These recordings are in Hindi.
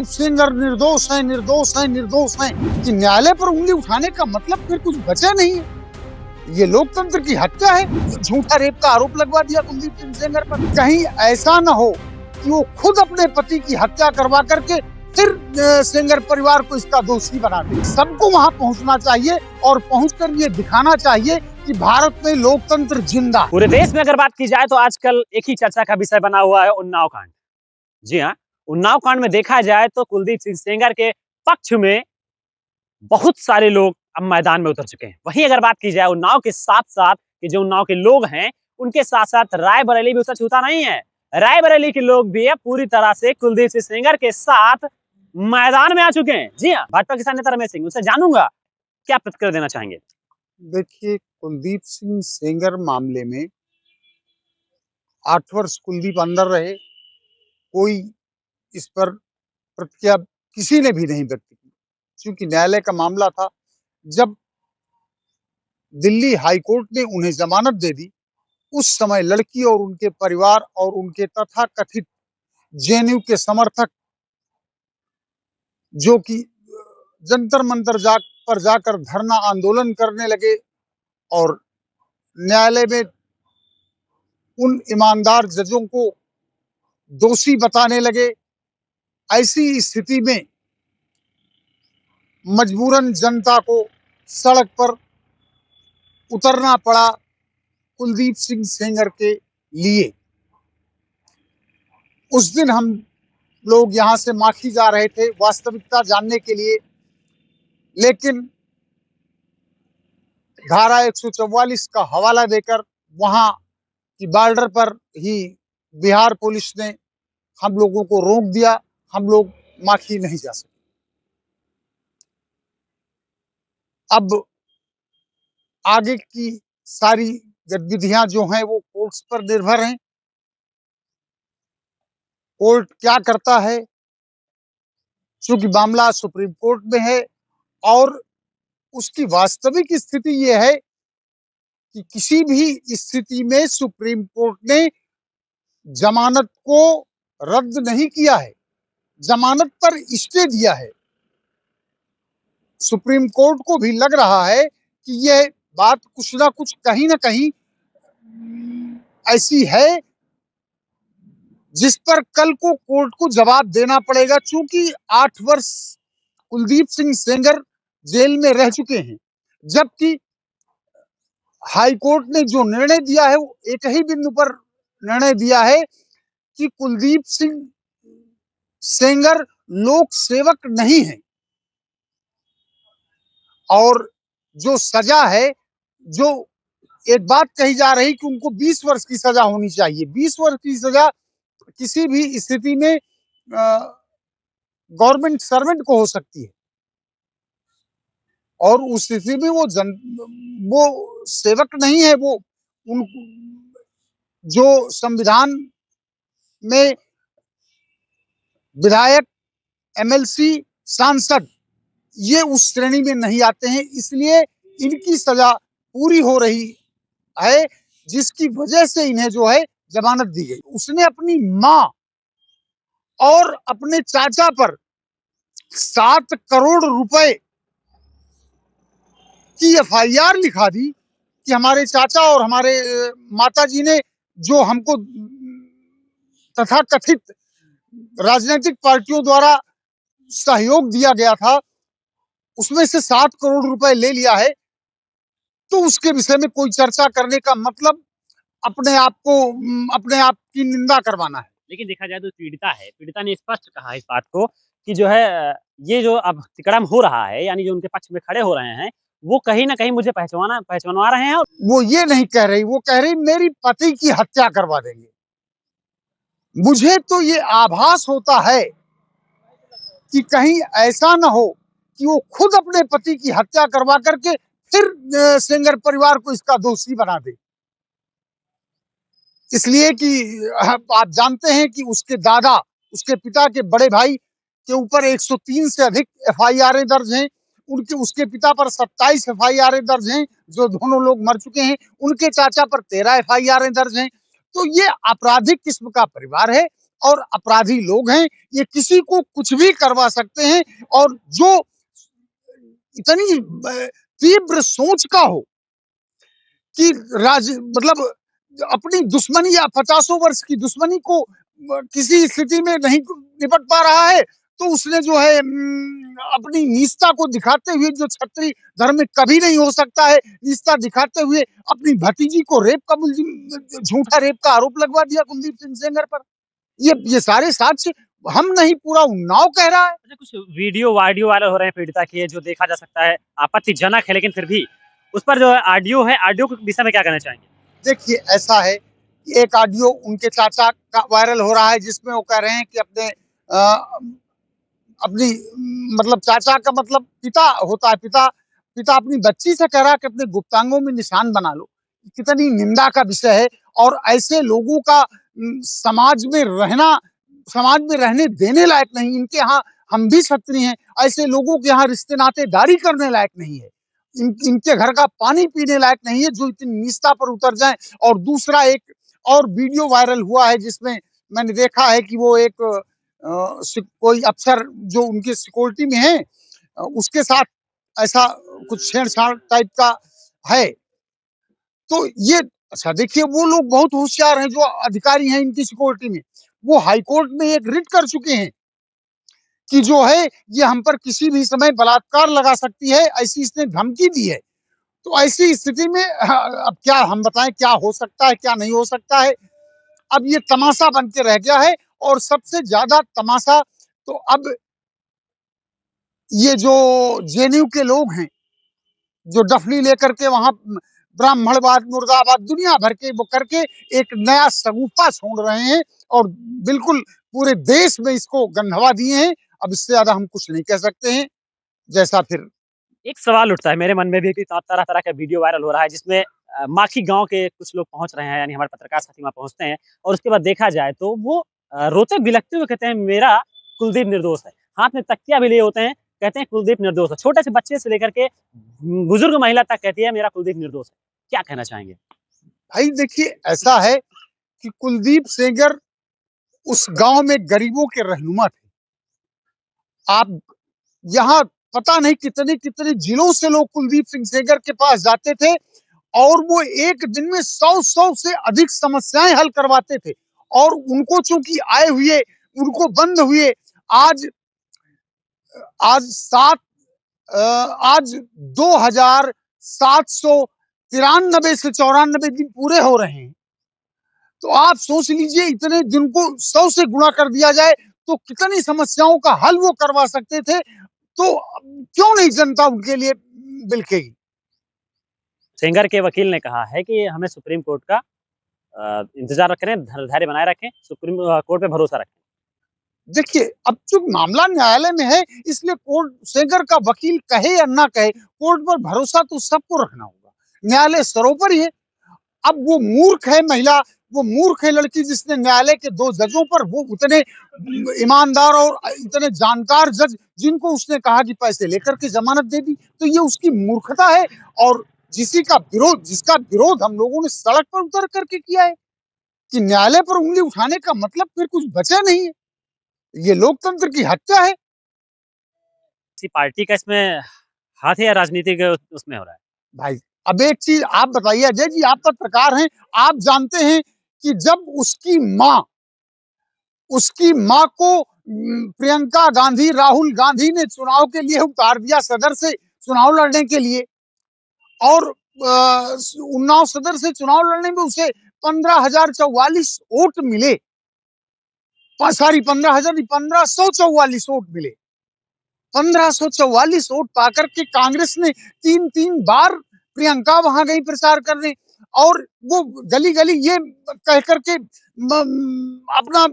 कुलदीप सेंगर निर्दोष है, निर्दोष है, निर्दोष है कि न्यायालय पर उंगली उठाने का मतलब फिर कुछ बचा नहीं है। ये लोकतंत्र की हत्या है। झूठा रेप का आरोप लगवा दिया कुलदीप सिंह सेंगर पर। कहीं ऐसा न हो कि वो खुद अपने पति की हत्या करवा करके फिर सेंगर परिवार को इसका दोषी बना दे। सबको वहां पहुंचना चाहिए और पहुंचकर ये दिखाना चाहिए कि भारत में लोकतंत्र जिंदा। पूरे देश में अगर बात की जाए तो आजकल एक ही चर्चा का विषय बना हुआ है, उन्नाव कांड। जी हाँ, उन्नाव कांड में देखा जाए तो कुलदीप सिंह सेंगर के पक्ष में बहुत सारे लोग अब मैदान में उतर चुके हैं। वहीं अगर बात की जाए उन्नाव के साथ साथ कि जो उन्नाव के लोग हैं उनके साथ साथ रायबरेली भी उसका छूता नहीं है। रायबरेली के लोग भी पूरी तरह से कुलदीप सिंह सेंगर के साथ मैदान में आ चुके हैं। जी हाँ, भाजपा किसान नेता रमेश सिंह, उनसे जानूंगा क्या प्रतिक्रिया देना चाहेंगे। देखिए, कुलदीप सिंह सेंगर मामले में 8 वर्ष कुलदीप अंदर रहे, कोई इस पर प्रतिक्रिया किसी ने भी नहीं व्यक्त की, क्योंकि न्यायालय का मामला था। जब दिल्ली हाईकोर्ट ने उन्हें जमानत दे दी, उस समय लड़की और उनके परिवार और उनके तथाकथित जेएनयू के समर्थक, जो कि जंतर मंतर पर जाकर धरना आंदोलन करने लगे और न्यायालय में उन ईमानदार जजों को दोषी बताने लगे। ऐसी स्थिति में मजबूरन जनता को सड़क पर उतरना पड़ा कुलदीप सिंह सेंगर के लिए। उस दिन हम लोग यहां से माखी जा रहे थे वास्तविकता जानने के लिए, लेकिन धारा 144 का हवाला देकर वहां की बॉर्डर पर ही बिहार पुलिस ने हम लोगों को रोक दिया। हम लोग माखी नहीं जा सके। अब आगे की सारी गतिविधियां जो हैं वो कोर्ट्स पर निर्भर हैं। कोर्ट क्या करता है, चूंकि मामला सुप्रीम कोर्ट में है और उसकी वास्तविक स्थिति ये है कि किसी भी स्थिति में सुप्रीम कोर्ट ने जमानत को रद्द नहीं किया है, जमानत पर स्टे दिया है। सुप्रीम कोर्ट को भी लग रहा है कि यह बात कुछ ना कुछ कहीं ना कहीं ऐसी है जिस पर कल को कोर्ट को जवाब देना पड़ेगा। चूंकि 8 वर्ष कुलदीप सिंह सेंगर जेल में रह चुके हैं, जबकि हाई कोर्ट ने जो निर्णय दिया है वो एक ही बिंदु पर निर्णय दिया है कि कुलदीप सिंह सेंगर लोक सेवक नहीं है। और जो सजा है, जो एक बात कही जा रही कि उनको 20 वर्ष की सजा होनी चाहिए। 20 वर्ष की सजा किसी भी स्थिति में गवर्नमेंट सर्वेंट को हो सकती है और उस स्थिति में वो सेवक नहीं है। वो उन जो संविधान में विधायक, एमएलसी, सांसद, ये उस श्रेणी में नहीं आते हैं। इसलिए इनकी सजा पूरी हो रही है, जिसकी वजह से इन्हें जो है जमानत दी गई। उसने अपनी मां और अपने चाचा पर 7 करोड़ रुपए की एफआईआर लिखा दी कि हमारे चाचा और हमारे माताजी ने जो हमको तथाकथित राजनीतिक पार्टियों द्वारा सहयोग दिया गया था, उसमें से 7 करोड़ रुपए ले लिया है। तो उसके विषय में कोई चर्चा करने का मतलब अपने आप की निंदा करवाना है। लेकिन देखा जाए तो पीड़िता है, पीड़िता ने स्पष्ट कहा इस बात को कि जो है ये जो अब अतिक्रमण हो रहा है, यानी जो उनके पक्ष में खड़े हो रहे हैं वो कहीं ना कहीं मुझे पहचानवा रहे हैं। वो ये नहीं कह रही, वो कह रही मेरी पति की हत्या करवा देंगे। मुझे तो ये आभास होता है कि कहीं ऐसा न हो कि वो खुद अपने पति की हत्या करवा करके फिर सेंगर परिवार को इसका दोषी बना दे। इसलिए कि आप जानते हैं कि उसके दादा, उसके पिता के बड़े भाई के ऊपर 103 से अधिक एफआईआर दर्ज हैं। उसके पिता पर 27 एफआईआर दर्ज हैं, जो दोनों लोग मर चुके हैं। उनके चाचा पर 13 एफआईआर दर्ज हैं। तो ये आपराधिक किस्म का परिवार है और अपराधी लोग हैं। ये किसी को कुछ भी करवा सकते हैं, और जो इतनी तीव्र सोच का हो कि मतलब अपनी दुश्मनी या 50 वर्ष की दुश्मनी को किसी स्थिति में नहीं निपट पा रहा है, तो उसने जो है अपनी नीचता को दिखाते हुए, जो क्षत्रिय धर्म में कभी नहीं हो सकता है, नीचता दिखाते हुए अपनी भतीजी को रेप का झूठा रेप का आरोप लगवा दिया कुलदीप सिंह सेंगर पर। ये सारे साक्ष्य हम नहीं, पूरा उन्नाव कह रहा है। अच्छा, कुछ वीडियो वायरल हो रहे हैं पीड़िता के, जो देखा जा सकता है आपत्तिजनक है, लेकिन फिर भी उस पर जो ऑडियो है, ऑडियो के विषय में क्या कहना चाहेंगे? देखिए, ऐसा है कि एक ऑडियो उनके चाचा का वायरल हो रहा है, जिसमें वो कह रहे हैं कि अपनी मतलब चाचा का मतलब पिता होता है, पिता अपनी बच्ची से कह रहा है कि अपने गुप्तांगों में निशान बना लो। कितनी निंदा का विषय है। और ऐसे लोगों का समाज में रहने देने लायक नहीं। इनके यहाँ हम भी क्षत्रिय हैं, ऐसे लोगों के यहाँ रिश्ते नातेदारी करने लायक नहीं है। इनके घर का पानी पीने लायक नहीं है, जो इतनी निष्ठा पर उतर जाए। और दूसरा, एक और वीडियो वायरल हुआ है, जिसमें मैंने देखा है कि वो एक कोई अफसर जो उनके सिक्योरिटी में है, उसके साथ ऐसा कुछ छेड़छाड़ टाइप का है। तो ये, अच्छा देखिए, वो लोग बहुत होशियार हैं जो अधिकारी हैं इनकी सिक्योरिटी में। वो हाईकोर्ट में एक रिट कर चुके हैं कि जो है ये हम पर किसी भी समय बलात्कार लगा सकती है, ऐसी इसने धमकी दी है। तो ऐसी स्थिति में अब क्या हम बताएं, क्या हो सकता है, क्या नहीं हो सकता है। अब ये तमाशा बन के रह गया है। और सबसे ज्यादा तमाशा तो अब ये जो जेएनयू के लोग हैं, जो डफली लेकर के वहां ब्राह्मणवाद, मुर्दाबाद, दुनिया भर के वो करके एक नया सगुफा छोड़ रहे हैं, और बिल्कुल पूरे देश में इसको गंधवा दिए हैं। अब इससे ज्यादा हम कुछ नहीं कह सकते हैं। जैसा फिर एक सवाल उठता है मेरे मन में भी कि तरह-तरह का वीडियो वायरल हो रहा है, जिसमें माखी गाँव के कुछ लोग पहुँच रहे हैं, यानी हमारे पत्रकार साथी वहाँ पहुँचते हैं, और उसके बाद देखा जाए तो वो रोते-बिलखते हुए कहते हैं, मेरा कुलदीप निर्दोष है। हाथ में तकिया भी लिए होते हैं, कहते हैं कुलदीप निर्दोष है। छोटे से बच्चे से लेकर के बुजुर्ग महिला तक कहती है मेरा कुलदीप निर्दोष है। क्या कहना चाहेंगे? भाई देखिए, ऐसा है कि कुलदीप सेंगर उस गांव में गरीबों के रहनुमा थे। आप यहाँ पता नहीं कितने कितने जिलों से लोग कुलदीप सिंह सेंगर के पास जाते थे, और वो एक दिन में 100 से अधिक समस्याएं हल करवाते थे। और उनको चूंकि आए हुए, उनको बंद हुए आज आज सात आज 2793 से 94 दिन पूरे हो रहे हैं। तो आप सोच लीजिए, इतने दिन को 100 से गुणा कर दिया जाए तो कितनी समस्याओं का हल वो करवा सकते थे। तो क्यों नहीं जनता उनके लिए बिलखेगी। सेंगर के वकील ने कहा है कि हमें सुप्रीम कोर्ट का इंतजार करें, धैर्य बनाए रखें, सुप्रीम कोर्ट पे भरोसा रखें। देखिए, अब चूंकि मामला न्यायालय में है, इसलिए कोर्ट, सेंगर का वकील कहे या ना कहे, कोर्ट पर भरोसा तो सबको रखना होगा। न्यायालय सरोपर ही है। अब वो मूर्ख है महिला, वो मूर्ख है लड़की, जिसने न्यायालय के 2 जजों पर, वो उतने ईमानदार और इतने जानकार जज, जिनको उसने कहा कि पैसे लेकर के जमानत दे दी, तो ये उसकी मूर्खता है। और जिसका विरोध हम लोगों ने सड़क पर उतर करके किया है, कि न्यायालय पर उंगली उठाने का मतलब फिर कुछ बचा नहीं है। ये लोकतंत्र की हत्या है। किसी पार्टी का इसमें हाथ है या राजनीतिक उसमें हो रहा है? भाई, अब एक चीज आप बताइए, अजय जी, आप पत्रकार हैं, आप जानते हैं कि जब उसकी माँ को प्रियंका गांधी, राहुल गांधी ने चुनाव के लिए उतार दिया, सदर से चुनाव लड़ने के लिए, और उन्नाव सदर से चुनाव लड़ने में उसे 15,044 वोट मिले। सॉरी, 15,000 नहीं, 1,544 वोट मिले। 1,544 वोट पाकर के कांग्रेस ने 3 बार प्रियंका वहां गई प्रचार करने, और वो गली गली ये कह करके अपना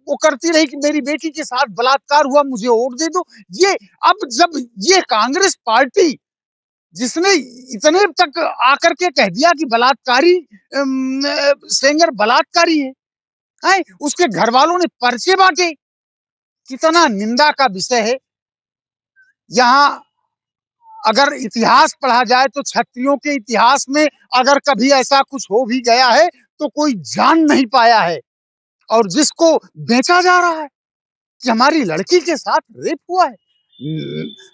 वो करती रही कि मेरी बेटी के साथ बलात्कार हुआ, मुझे वोट दे दो। ये अब जब ये कांग्रेस पार्टी, जिसने इतने तक आकर के कह दिया कि सेंगर बलात्कारी है, उसके घर वालों ने पर्चे बांटे, कितना निंदा का विषय है। यहाँ अगर इतिहास पढ़ा जाए तो क्षत्रियों के इतिहास में अगर कभी ऐसा कुछ हो भी गया है तो कोई जान नहीं पाया है। और जिसको बेचा जा रहा है कि हमारी लड़की के साथ रेप हुआ है।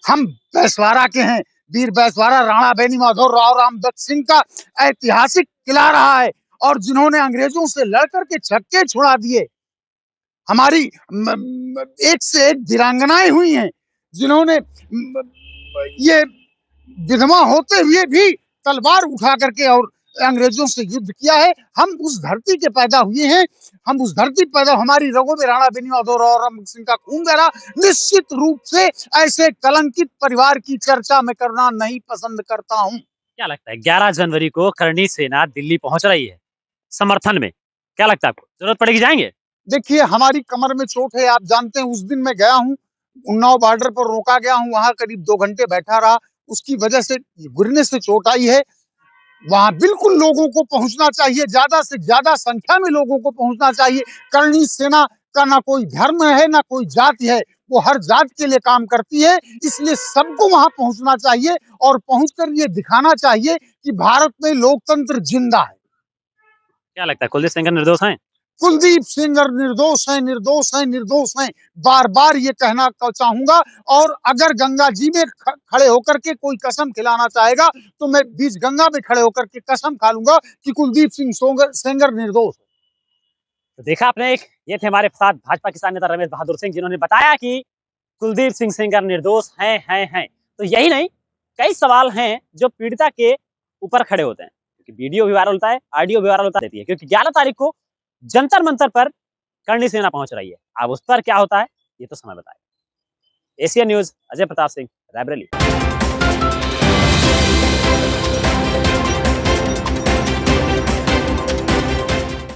हम बैसवारा के हैं, वीर बैसवारा राणा बेनी माधव राव रामदत्त सिंह का ऐतिहासिक किला रहा है और जिन्होंने अंग्रेजों से लड़कर के छक्के छुड़ा दिए। हमारी एक से एक वीरांगनाएं हुई हैं जिन्होंने ये विधवा होते हुए भी तलवार उठा करके और अंग्रेजों से युद्ध किया है। हम उस धरती के पैदा हुए हैं, हम उस धरती पैदा, हमारी रगों में राणा बेनीमाधव और राम सिंह का खून बह रहा। निश्चित रूप से ऐसे कलंकित परिवार की चर्चा मैं करना नहीं पसंद करता हूं। क्या लगता है 11 जनवरी को करणी सेना दिल्ली पहुंच रही है समर्थन में, क्या लगता है आपको जरूरत पड़ेगी, जाएंगे? देखिए, हमारी कमर में चोट है, आप जानते हैं। उस दिन मैं गया हूँ, उन्नाव बॉर्डर पर रोका गया हूँ, वहां करीब 2 घंटे बैठा रहा, उसकी वजह से गिरने से चोट आई है। वहां बिल्कुल लोगों को पहुंचना चाहिए, ज्यादा से ज्यादा संख्या में लोगों को पहुंचना चाहिए। करणी सेना का ना कोई धर्म है ना कोई जाति है, वो हर जात के लिए काम करती है, इसलिए सबको वहां पहुंचना चाहिए और पहुंचकर ये दिखाना चाहिए कि भारत में लोकतंत्र जिंदा है। क्या लगता है कुलदीप सेंगर निर्दोष हैं? कुलदीप सेंगर निर्दोष हैं, निर्दोष हैं, निर्दोष हैं। बार बार ये कहना चाहूंगा। और अगर गंगा जी में खड़े होकर के कोई कसम खिलाना चाहेगा तो मैं बीच गंगा में खड़े होकर के कसम खा लूंगा कि कुलदीप सिंह सेंगर निर्दोष। तो देखा आपने, एक ये थे हमारे साथ भाजपा किसान नेता रमेश बहादुर सिंह, जिन्होंने बताया कि कुलदीप सिंह सेंगर निर्दोष हैं। तो यही नहीं, कई सवाल हैं जो पीड़िता के ऊपर खड़े होते हैं, क्योंकि वीडियो भी वायरल होता है, ऑडियो भी वायरल होता रहती है, क्योंकि 11 तारीख को जंतर मंतर पर करणी सेना पहुंच रही है। अब उस पर क्या होता है ये तो समय बताएगा। Asian news, Ajay Pratap Singh, Raebareli.